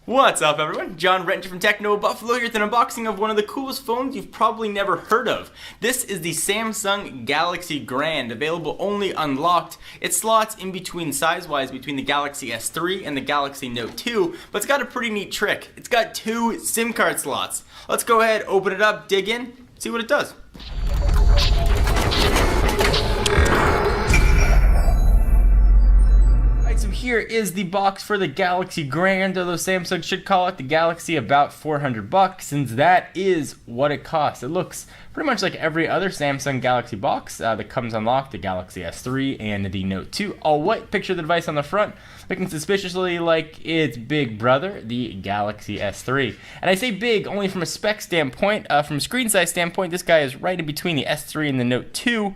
What's up, everyone? John Renter from Techno Buffalo here with an unboxing of one of the coolest phones you've probably never heard of. This is the Samsung Galaxy Grand, available only unlocked. It slots in between size-wise between the Galaxy S3 and the Galaxy Note 2, but it's got a pretty neat trick. It's got 2 SIM card slots. Let's go ahead, open it up, dig in, see what it does. So here is the box for the Galaxy Grand, although Samsung should call it the Galaxy, about $400, since that is what it costs. It looks pretty much like every other Samsung Galaxy box that comes unlocked, the Galaxy S3 and the Note 2. All white, picture the device on the front, looking suspiciously like its big brother, the Galaxy S3. And I say big only from a spec standpoint. From a screen size standpoint, this guy is right in between the S3 and the Note 2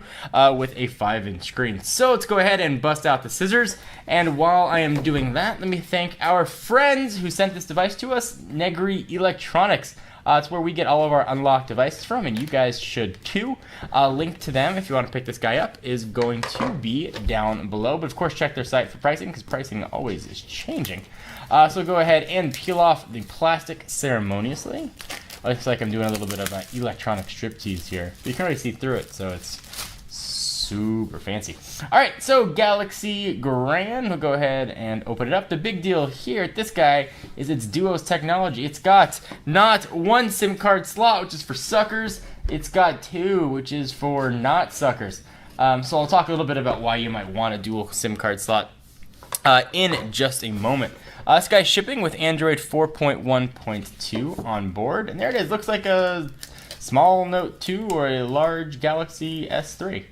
with a 5-inch screen. So let's go ahead and bust out the scissors. And while I am doing that, let me thank our friends who sent this device to us, Negri Electronics. It's where we get all of our unlocked devices from, and you guys should too. Link to them if you want to pick this guy up is going to be down below. But of course, check their site for pricing, because pricing always is changing. So go ahead and peel off the plastic ceremoniously. Looks like I'm doing a little bit of an electronic striptease here. You can already see through it, so it's super fancy. Alright, so Galaxy Grand, we'll go ahead and open it up. The big deal here at this guy is its DUOS technology. It's got not 1 SIM card slot, which is for suckers. It's got 2, which is for not suckers. So I'll talk a little bit about why you might want a dual SIM card slot in just a moment. This guy's shipping with Android 4.1.2 on board, and there it is. Looks like a small Note 2 or a large Galaxy S3.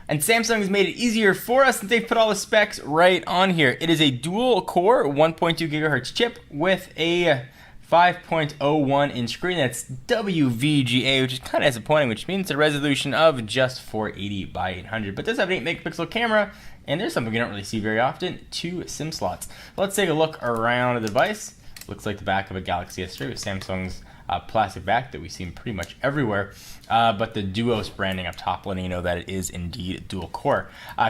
And Samsung has made it easier for us since they've put all the specs right on here. It is a dual-core 1.2 gigahertz chip with a 5.01-inch screen. That's WVGA, which is kind of disappointing, which means a resolution of just 480 by 800. But it does have an 8-megapixel camera, and there's something you don't really see very often, 2 SIM slots. Let's take a look around the device. Looks like the back of a Galaxy S3 with Samsung's plastic back that we see pretty much everywhere, but the DUOS branding up top letting you know that it is indeed dual core.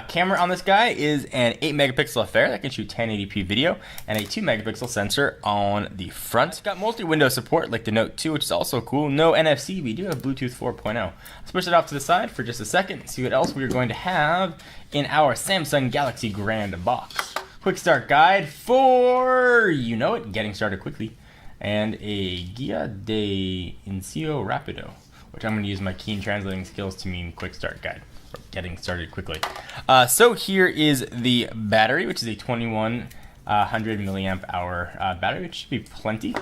Camera on this guy is an 8-megapixel affair that can shoot 1080p video, and a 2-megapixel sensor on the front. It's got multi-window support like the Note 2, which is also cool. No NFC, we do have Bluetooth 4.0. Let's push it off to the side for just a second, see what else we're going to have in our Samsung Galaxy Grand box. Quick start guide for, you know it, getting started quickly, and a Guia de Inicio Rapido, which I'm going to use my keen translating skills to mean quick start guide, or getting started quickly. So here is the battery, which is a 2100 milliamp hour battery, which should be plenty.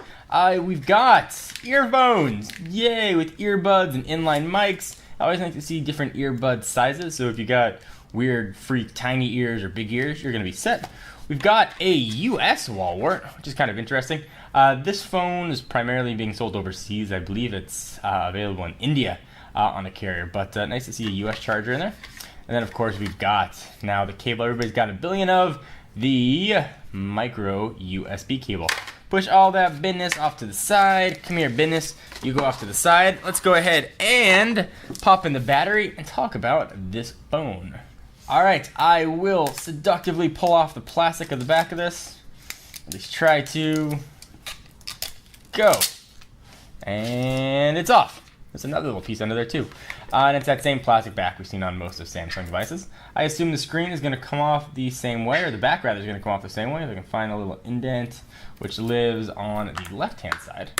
We've got earphones, yay, with earbuds and inline mics. I always like to see different earbud sizes, so if you got weird, freak, tiny ears or big ears, you're going to be set. We've got a US wall wart, which is kind of interesting. This phone is primarily being sold overseas. I believe it's available in India on a carrier, but nice to see a US charger in there. And then, of course, we've got now the cable everybody's got a billion of, the micro USB cable. Push all that business off to the side. Come here, business. You go off to the side. Let's go ahead and pop in the battery and talk about this phone. All right, I will seductively pull off the plastic of the back of this. At least try to. Go. And it's off. There's another little piece under there too. And it's that same plastic back we've seen on most of Samsung devices. I assume the screen is going to come off the same way, or the back rather is going to come off the same way. If I can find a little indent which lives on the left-hand side.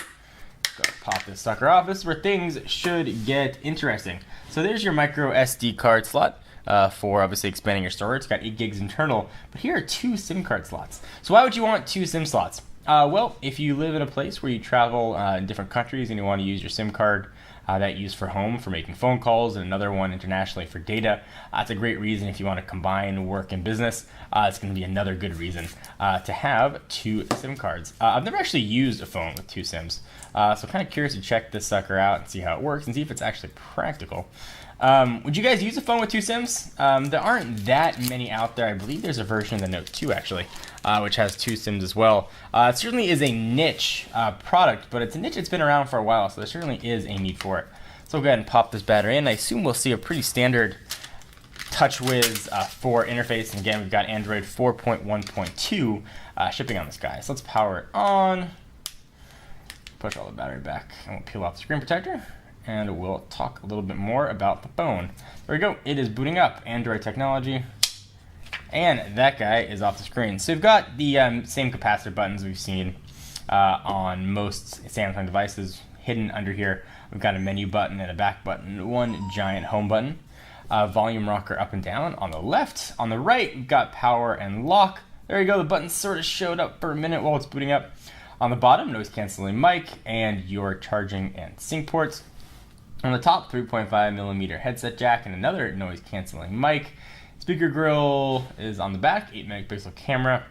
Go pop this sucker off. This is where things should get interesting. So there's your micro SD card slot. For obviously expanding your storage. It's got 8 gigs internal, but here are 2 SIM card slots. So why would you want 2 SIM slots? Well, if you live in a place where you travel in different countries and you want to use your SIM card that you use for home for making phone calls, and another one internationally for data, that's a great reason if you want to combine work and business. It's going to be another good reason to have 2 SIM cards. I've never actually used a phone with 2 SIMs, so kind of curious to check this sucker out and see how it works and see if it's actually practical. Would you guys use a phone with 2 SIMs? There aren't that many out there. I believe there's a version of the Note 2 actually, which has 2 SIMs as well. It certainly is a niche product, but it's a niche that's been around for a while, so there certainly is a need for it. So we'll go ahead and pop this battery in. I assume we'll see a pretty standard TouchWiz 4 interface, and again, we've got Android 4.1.2 shipping on this guy. So let's power it on, push all the battery back, and we'll peel off the screen protector, and we'll talk a little bit more about the phone. There we go. It is booting up. Android technology. And that guy is off the screen. So we've got the same capacitor buttons we've seen on most Samsung devices hidden under here. We've got a menu button and a back button, one giant home button, volume rocker up and down on the left. On the right, we've got power and lock. There you go. The buttons sort of showed up for a minute while it's booting up. On the bottom, noise canceling mic and your charging and sync ports. On the top, 3.5mm headset jack and another noise canceling mic. Speaker grill is on the back, 8-megapixel camera,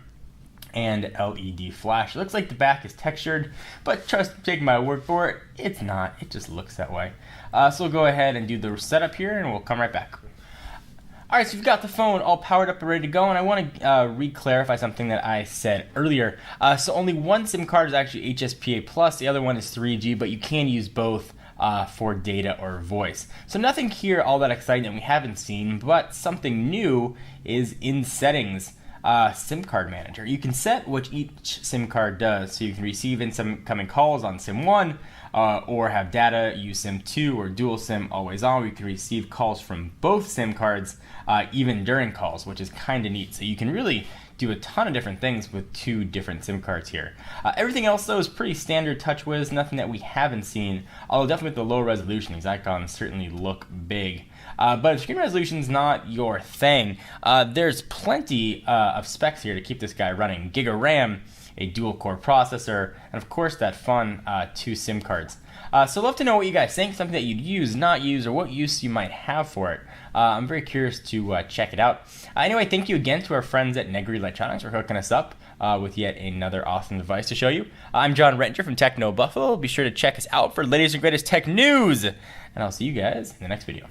and LED flash. It looks like the back is textured, but take my word for it, it's not. It just looks that way. So we'll go ahead and do the setup here, and we'll come right back. All right, so you've got the phone all powered up and ready to go, and I want to re-clarify something that I said earlier. So only one SIM card is actually HSPA+, the other one is 3G, but you can use both for data or voice. So nothing here all that exciting that we haven't seen, but something new is in settings, SIM card manager. You can set what each SIM card does, so you can receive incoming calls on SIM 1, or have data, use SIM 2 or dual SIM always on. We can receive calls from both SIM cards even during calls, which is kind of neat. So you can really do a ton of different things with 2 different SIM cards here. Everything else though is pretty standard TouchWiz, nothing that we haven't seen, although definitely with the low resolution, these icons certainly look big. But if screen resolution is not your thing, there's plenty of specs here to keep this guy running. Giga RAM, a dual core processor, and of course that fun 2 SIM cards. So I'd love to know what you guys think, something that you'd use, not use, or what use you might have for it. I'm very curious to check it out. Anyway, thank you again to our friends at Negri Electronics for hooking us up with yet another awesome device to show you. I'm John Rettinger from Techno Buffalo. Be sure to check us out for the latest and greatest tech news, and I'll see you guys in the next video.